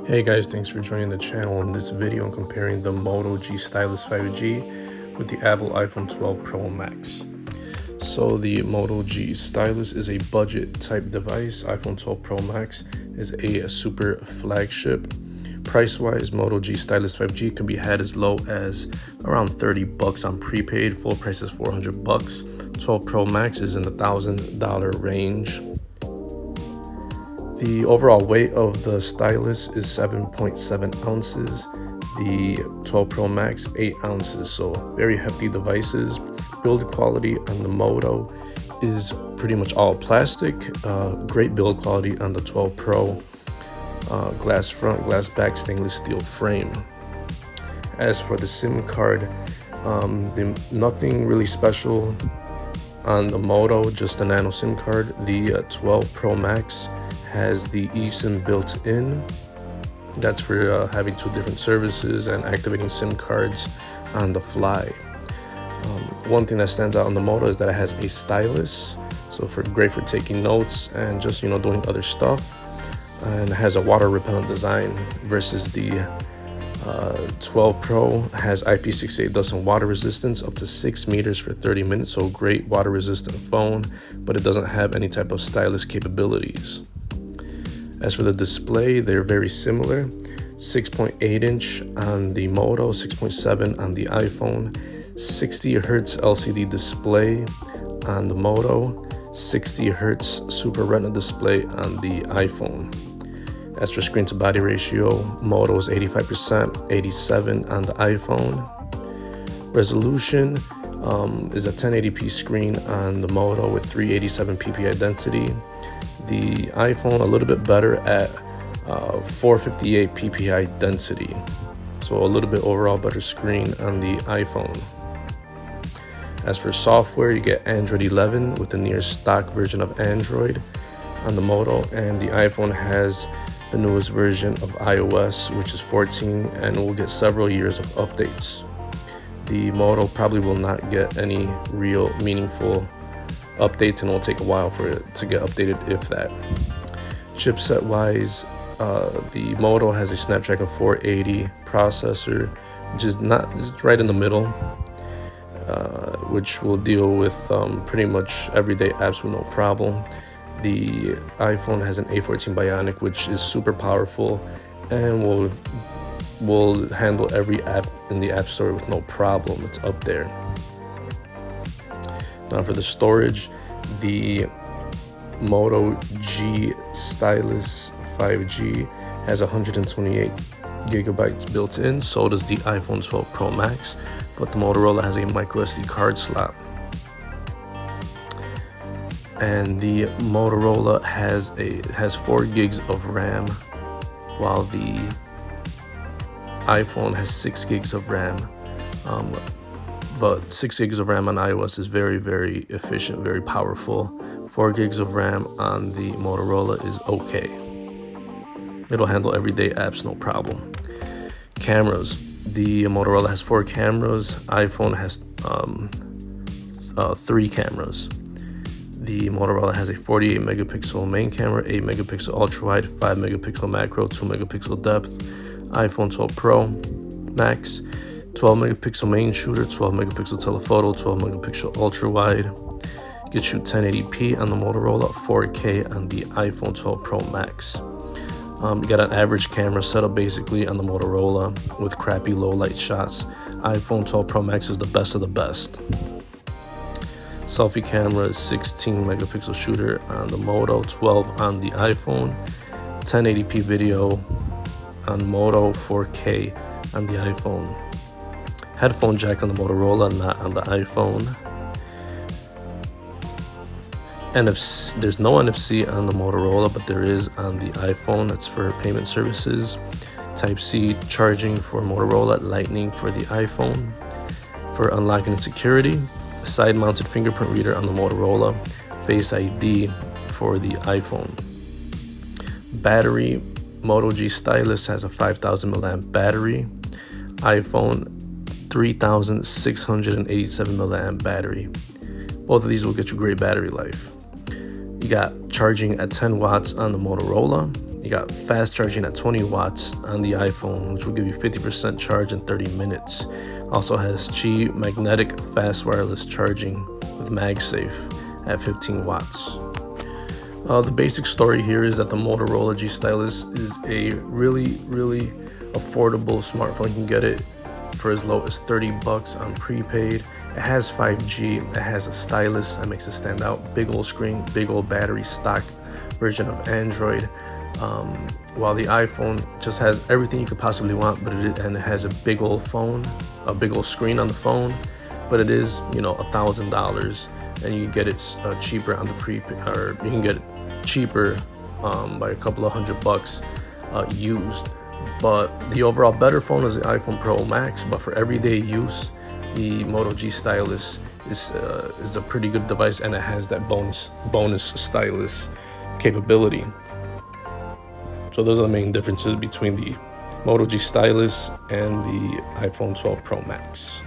Hey guys, thanks for joining the channel. In this video, I'm comparing the Moto G Stylus 5G with the Apple iPhone 12 Pro Max. So the Moto G Stylus is a budget type device. iPhone 12 Pro Max is a super flagship. Price-wise, Moto G Stylus 5G can be had as low as around $30 on prepaid. Full price is $400. 12 Pro Max is in the $1,000 range. The overall weight of the stylus is 7.7 ounces. The 12 Pro Max, 8 ounces. So very hefty devices. Build quality on the Moto is pretty much all plastic. Great build quality on the 12 Pro. Glass front, glass back, stainless steel frame. As for the SIM card, nothing really special on the Moto, just a nano SIM card. The 12 Pro Max has the eSIM built in. That's for having two different services and activating SIM cards on the fly. One thing that stands out on the Moto is that it has a stylus, so great for taking notes and just doing other stuff. And it has a water repellent design versus the 12 Pro has IP68 dust and water resistance up to 6 meters for 30 minutes. So great water resistant phone, but it doesn't have any type of stylus capabilities. As for the display, they're very similar. 6.8 inch on the Moto, 6.7 on the iPhone. 60 Hz LCD display on the Moto, 60 Hz Super Retina display on the iPhone. As for screen to body ratio, Moto is 85%, 87% on the iPhone. Resolution is a 1080p screen on the Moto with 387 ppi density. The iPhone a little bit better at 458 ppi density. So a little bit overall better screen on the iPhone. As for software, you get Android 11 with the near stock version of Android on the Moto, and the iPhone has the newest version of iOS, which is 14, and will get several years of updates. The Moto probably will not get any real meaningful updates, and it will take a while for it to get updated, if that. Chipset wise, the Moto has a Snapdragon 480 processor, which is right in the middle, which will deal with pretty much everyday apps with no problem. The iPhone has an A14 Bionic, which is super powerful and will handle every app in the App Store with no problem. It's up there. Now for the storage, the Moto G Stylus 5G has 128 gigabytes built in. So does the iPhone 12 Pro Max, but the Motorola has a micro SD card slot. And the Motorola has 4 gigs of RAM, while the iPhone has 6 gigs of RAM. But 6 gigs of RAM on iOS is very, very efficient, very powerful. 4 gigs of RAM on the Motorola is okay. It'll handle everyday apps, no problem. Cameras. The Motorola has 4 cameras. iPhone has 3 cameras. The Motorola has a 48 megapixel main camera, 8 megapixel ultra wide, 5 megapixel macro, 2 megapixel depth. iPhone 12 Pro Max, 12 megapixel main shooter, 12 megapixel telephoto, 12 megapixel ultra wide. You can shoot 1080p on the Motorola, 4K on the iPhone 12 Pro Max. You got an average camera setup basically on the Motorola with crappy low light shots. iPhone 12 Pro Max is the best of the best. Selfie camera is 16 megapixel shooter on the Moto, 12 on the iPhone. 1080p video on Moto, 4K on the iPhone. Headphone jack on the Motorola, not on the iPhone. There's no NFC on the Motorola, but there is on the iPhone. That's for payment services. Type-C charging for Motorola, Lightning for the iPhone. For unlocking and security, side-mounted fingerprint reader on the Motorola, Face ID for the iPhone. Battery, Moto G Stylus has a 5,000 milliamp battery. iPhone, 3,687 milliamp battery. Both of these will get you great battery life. You got charging at 10 watts on the Motorola, You got fast charging at 20 watts on the iPhone, which will give you 50% charge in 30 minutes. Also has Qi magnetic fast wireless charging with MagSafe at 15 watts. The basic story here is that the Motorola G Stylus is a really affordable smartphone. You can get it for as low as 30 bucks on prepaid. It has 5G, it has a stylus that makes it stand out, big old screen, big old battery, stock version of Android. While the iPhone just has everything you could possibly want, but it has a big old phone, a big old screen on the phone, but it is, $1,000, and you can get it cheaper on the prepaid, or you can get it cheaper by a couple of $100 used. But the overall better phone is the iPhone Pro Max, but for everyday use, the Moto G Stylus is a pretty good device, and it has that bonus stylus capability. So those are the main differences between the Moto G Stylus and the iPhone 12 Pro Max.